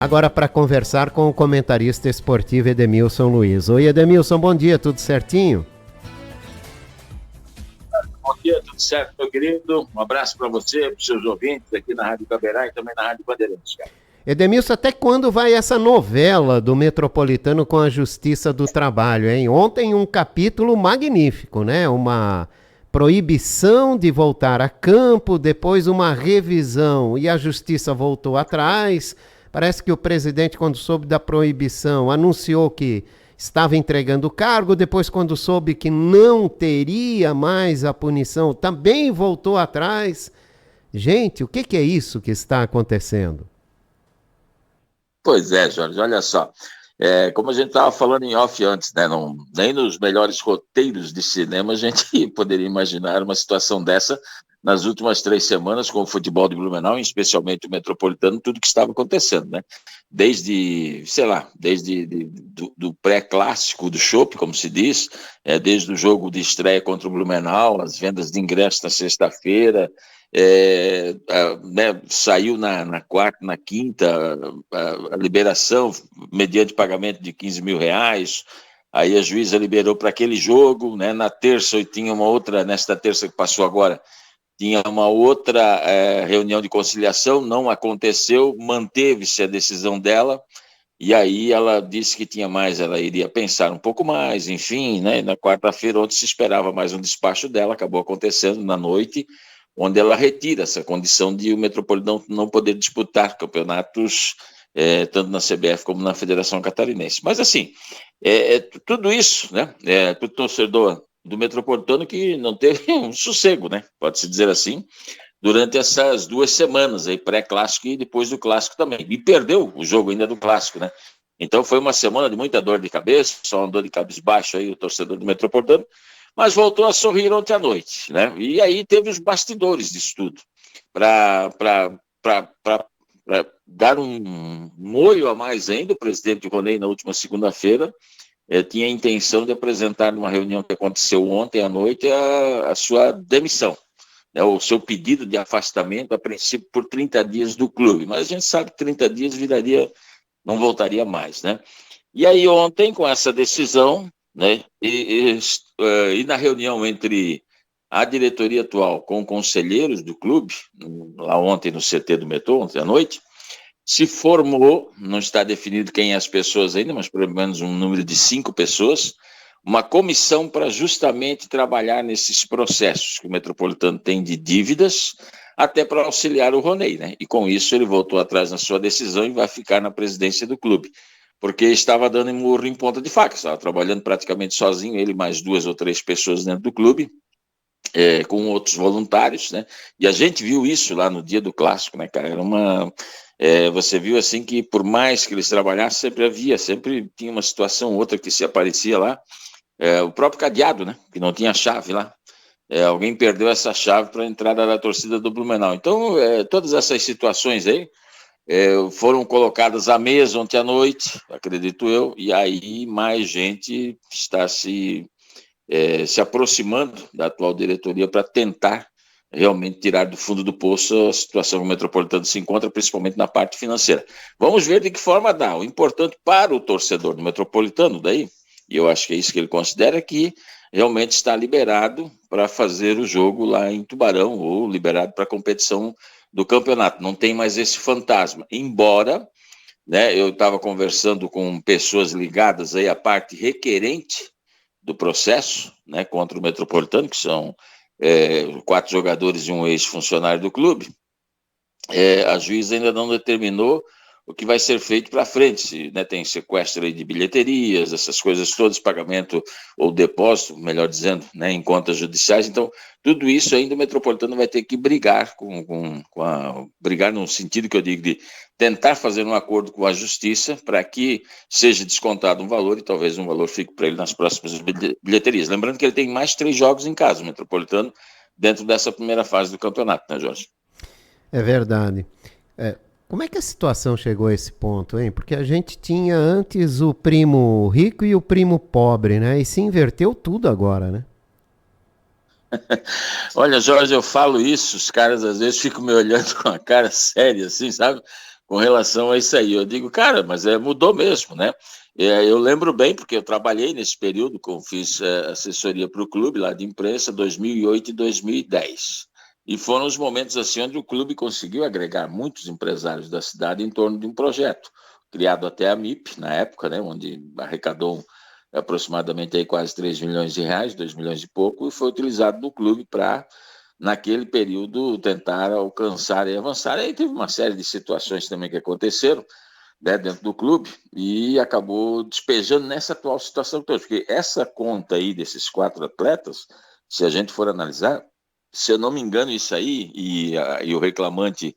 Agora para conversar com o comentarista esportivo Edemilson Luiz. Oi, Edemilson, bom dia, tudo certinho? Bom dia, tudo certo, meu querido? Um abraço para você, para os seus ouvintes aqui na Rádio Caberá e também na Rádio Bandeirantes, cara. Edemilson, até quando vai essa novela do Metropolitano com a Justiça do Trabalho, hein? Ontem um capítulo magnífico, né? Uma proibição de voltar a campo, depois uma revisão e a Justiça voltou atrás. Parece que o presidente, quando soube da proibição, anunciou que estava entregando o cargo, depois quando soube que não teria mais a punição, também voltou atrás. Gente, o que é isso que está acontecendo? Pois é, Jorge, olha só. Como a gente estava falando em off antes, né? Nem nos melhores roteiros de cinema a gente poderia imaginar uma situação dessa nas últimas 3 semanas com o futebol de Blumenau, especialmente o Metropolitano, tudo que estava acontecendo, né? Desde do pré-clássico do Chopp, como se diz, desde o jogo de estreia contra o Blumenau, as vendas de ingressos na sexta-feira, né, saiu na quarta, na quinta, a liberação mediante pagamento de R$ 15.000, aí a juíza liberou para aquele jogo, né, na terça tinha uma outra, nesta terça que passou agora, tinha uma outra reunião de conciliação, não aconteceu, manteve-se a decisão dela, e aí ela disse que tinha mais, ela iria pensar um pouco mais, enfim, né, na quarta-feira, onde se esperava mais um despacho dela, acabou acontecendo na noite, onde ela retira essa condição de o Metropolitano não poder disputar campeonatos, tanto na CBF como na Federação Catarinense. Mas, assim, tudo isso, né, para o torcedor do Metropolitano que não teve um sossego, né, pode-se dizer assim, durante essas 2 semanas, aí, pré-clássico e depois do clássico também. E perdeu o jogo ainda do clássico, né? Então foi uma semana de muita dor de cabeça, só uma dor de cabisbaixo aí o torcedor do Metropolitano, mas voltou a sorrir ontem à noite, né? E aí teve os bastidores disso tudo, para dar um molho a mais ainda. O presidente Ronei, na última segunda-feira, tinha a intenção de apresentar numa reunião que aconteceu ontem à noite a sua demissão, né, o seu pedido de afastamento, a princípio, por 30 dias do clube. Mas a gente sabe que 30 dias não voltaria mais, né? E aí ontem, com essa decisão, né, e na reunião entre a diretoria atual com conselheiros do clube, lá ontem no CT do Metrô, ontem à noite, se formou, não está definido quem é as pessoas ainda, mas pelo menos um número de 5 pessoas, uma comissão para justamente trabalhar nesses processos que o Metropolitano tem de dívidas, até para auxiliar o Ronei, né? E com isso ele voltou atrás na sua decisão e vai ficar na presidência do clube, porque estava dando murro em ponta de faca, estava trabalhando praticamente sozinho, ele mais 2 ou 3 pessoas dentro do clube, com outros voluntários, né? E a gente viu isso lá no dia do clássico, né, cara? Você viu assim que por mais que eles trabalhassem, sempre tinha uma situação ou outra que se aparecia lá. O próprio cadeado, né? Que não tinha chave lá. Alguém perdeu essa chave para a entrada da torcida do Blumenau. Então, todas essas situações aí foram colocadas à mesa ontem à noite, acredito eu, e aí mais gente está se aproximando da atual diretoria para tentar realmente tirar do fundo do poço a situação que o Metropolitano se encontra, principalmente na parte financeira. Vamos ver de que forma dá. O importante para o torcedor do Metropolitano, daí, e eu acho que é isso que ele considera, que realmente está liberado para fazer o jogo lá em Tubarão, ou liberado para a competição do campeonato. Não tem mais esse fantasma. Embora, né, eu estava conversando com pessoas ligadas aí à parte requerente do processo, né, contra o Metropolitano, que são 4 jogadores e um ex-funcionário do clube, a juíza ainda não determinou o que vai ser feito para frente, né? Tem sequestro aí de bilheterias, essas coisas todas, pagamento ou depósito, melhor dizendo, né, em contas judiciais. Então, tudo isso ainda o Metropolitano vai ter que brigar brigar no sentido que eu digo de tentar fazer um acordo com a justiça para que seja descontado um valor e talvez um valor fique para ele nas próximas bilheterias. Lembrando que ele tem mais 3 jogos em casa, o Metropolitano, dentro dessa primeira fase do campeonato, né, Jorge? É verdade. Como é que a situação chegou a esse ponto, hein? Porque a gente tinha antes o primo rico e o primo pobre, né? E se inverteu tudo agora, né? Olha, Jorge, eu falo isso, os caras às vezes ficam me olhando com a cara séria, assim, sabe? com relação a isso aí. Eu digo, cara, mas mudou mesmo, né? Eu lembro bem, porque eu trabalhei nesse período, fiz assessoria para o clube lá de imprensa, 2008 e 2010. E foram os momentos assim onde o clube conseguiu agregar muitos empresários da cidade em torno de um projeto, criado até a MIP, na época, né, onde arrecadou aproximadamente aí quase 3 milhões de reais, 2 milhões e pouco, e foi utilizado no clube para, naquele período, tentar alcançar e avançar. Aí teve uma série de situações também que aconteceram, né, dentro do clube, e acabou despejando nessa atual situação toda, porque essa conta aí desses 4 atletas, se a gente for analisar, se eu não me engano isso aí, e o reclamante,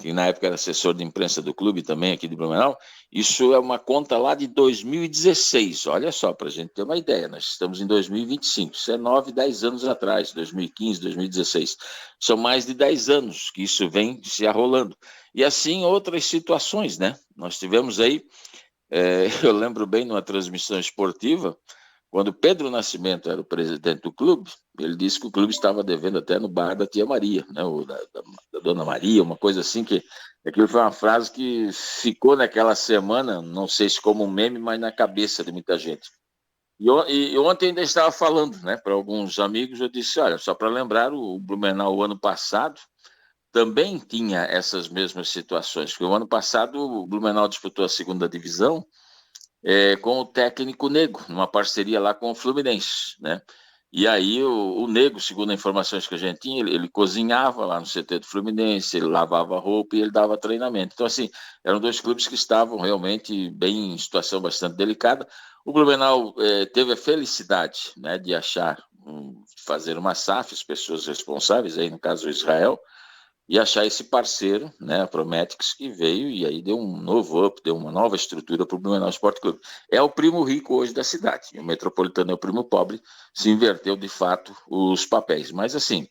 que na época era assessor de imprensa do clube também aqui de Blumenau, isso é uma conta lá de 2016, olha só, para a gente ter uma ideia, nós estamos em 2025, isso é 9, 10 anos atrás, 2015, 2016, são mais de 10 anos que isso vem se arrolando. E assim outras situações, né? Nós tivemos aí, eu lembro bem numa transmissão esportiva, quando Pedro Nascimento era o presidente do clube, ele disse que o clube estava devendo até no bar da tia Maria, né? Ou da dona Maria, uma coisa assim, que aquilo foi uma frase que ficou naquela semana, não sei se como um meme, mas na cabeça de muita gente. E ontem ainda estava falando, né, para alguns amigos, eu disse, olha, só para lembrar, o Blumenau, o ano passado, também tinha essas mesmas situações, porque o ano passado o Blumenau disputou a segunda divisão com o técnico Nego, numa parceria lá com o Fluminense, né? E aí o Nego, segundo as informações que a gente tinha, ele cozinhava lá no CT do Fluminense, ele lavava roupa e ele dava treinamento. Então, assim, eram 2 clubes que estavam realmente bem em situação bastante delicada. O Blumenau teve a felicidade, né, de achar, fazer uma SAF, as pessoas responsáveis, aí no caso o Israel, e achar esse parceiro, né, a Prometics, que veio e aí deu um novo up, deu uma nova estrutura para o Blumenau Esporte Clube. É o primo rico hoje da cidade, e o Metropolitano é o primo pobre, se inverteu de fato os papéis. Mas assim,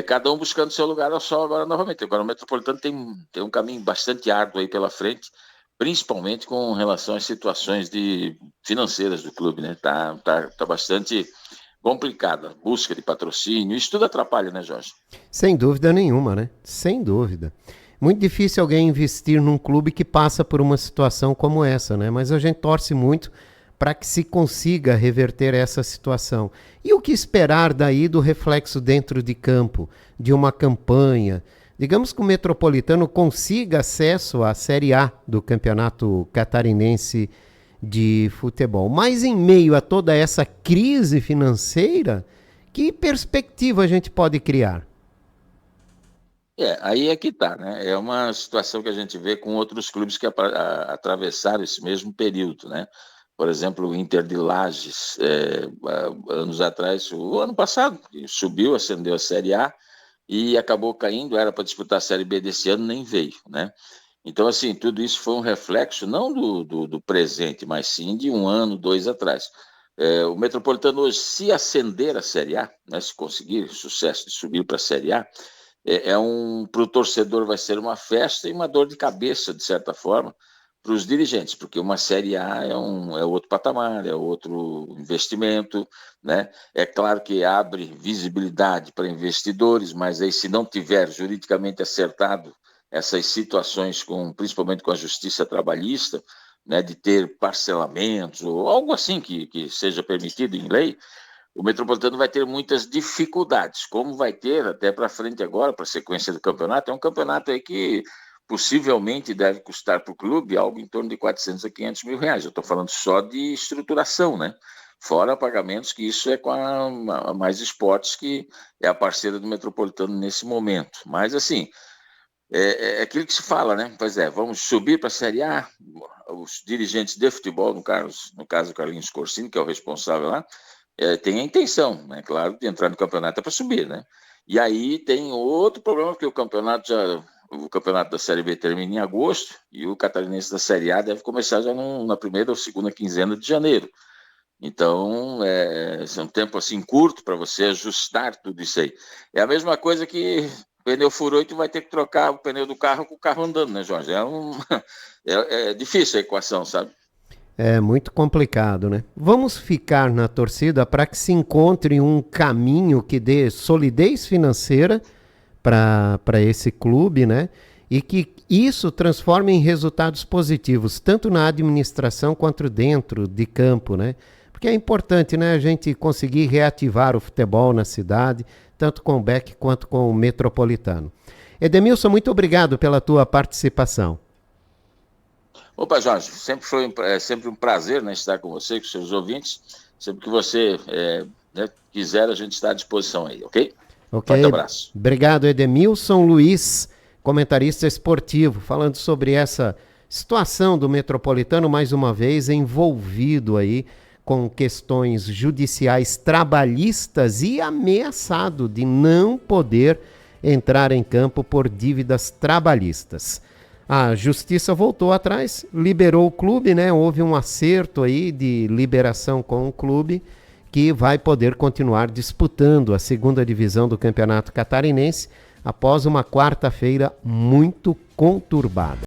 cada um buscando seu lugar ao sol agora novamente. Agora o Metropolitano tem um caminho bastante árduo aí pela frente, principalmente com relação às situações financeiras do clube, né? Tá bastante complicada, busca de patrocínio, isso tudo atrapalha, né, Jorge? Sem dúvida nenhuma, né? Sem dúvida. Muito difícil alguém investir num clube que passa por uma situação como essa, né? Mas a gente torce muito para que se consiga reverter essa situação. E o que esperar daí do reflexo dentro de campo, de uma campanha? Digamos que o Metropolitano consiga acesso à Série A do Campeonato Catarinense de Futebol. Mas em meio a toda essa crise financeira, que perspectiva a gente pode criar? Aí é que tá, né? É uma situação que a gente vê com outros clubes que atravessaram esse mesmo período, né? Por exemplo, o Inter de Lages, anos atrás, o ano passado, subiu, ascendeu a Série A e acabou caindo, era para disputar a Série B desse ano, nem veio, né? Então, assim, tudo isso foi um reflexo não do presente, mas sim de um ano, 2 atrás. O Metropolitano hoje, se ascender a Série A, né, se conseguir sucesso de subir para a Série A, para o torcedor vai ser uma festa e uma dor de cabeça, de certa forma, para os dirigentes, porque uma Série A é outro patamar, é outro investimento, né? É claro que abre visibilidade para investidores, mas aí se não tiver juridicamente acertado essas situações, principalmente com a justiça trabalhista, né, de ter parcelamentos ou algo assim que seja permitido em lei, o Metropolitano vai ter muitas dificuldades, como vai ter até para frente agora, para a sequência do campeonato. É um campeonato aí que possivelmente deve custar para o clube algo em torno de 400 a 500 mil reais. Eu estou falando só de estruturação, né? Fora pagamentos, que isso é com a Mais Esportes, que é a parceira do Metropolitano nesse momento. Mas, assim, é aquilo que se fala, né? Pois vamos subir para a Série A. Os dirigentes de futebol, no caso o Carlinhos Corsini, que é o responsável lá, tem a intenção, né, claro, de entrar no campeonato para subir, né? E aí tem outro problema, porque o campeonato da Série B termina em agosto e o catarinense da Série A deve começar já na primeira ou segunda quinzena de janeiro. Então, é um tempo assim curto para você ajustar tudo isso aí. É a mesma coisa que o pneu furou e tu vai ter que trocar o pneu do carro com o carro andando, né, Jorge? É difícil a equação, sabe? É muito complicado, né? Vamos ficar na torcida para que se encontre um caminho que dê solidez financeira para esse clube, né? E que isso transforma em resultados positivos, tanto na administração quanto dentro de campo, né? Porque é importante, né, a gente conseguir reativar o futebol na cidade, tanto com o BEC quanto com o Metropolitano. Edemilson, muito obrigado pela tua participação. Opa, Jorge, sempre um prazer, né, estar com você, com seus ouvintes. Sempre que você quiser, a gente está à disposição aí, ok? Forte abraço. Obrigado, Edemilson Luiz, comentarista esportivo, falando sobre essa situação do Metropolitano, mais uma vez envolvido aí com questões judiciais trabalhistas e ameaçado de não poder entrar em campo por dívidas trabalhistas. A justiça voltou atrás, liberou o clube, né? Houve um acerto aí de liberação com o clube que vai poder continuar disputando a segunda divisão do Campeonato Catarinense após uma quarta-feira muito conturbada.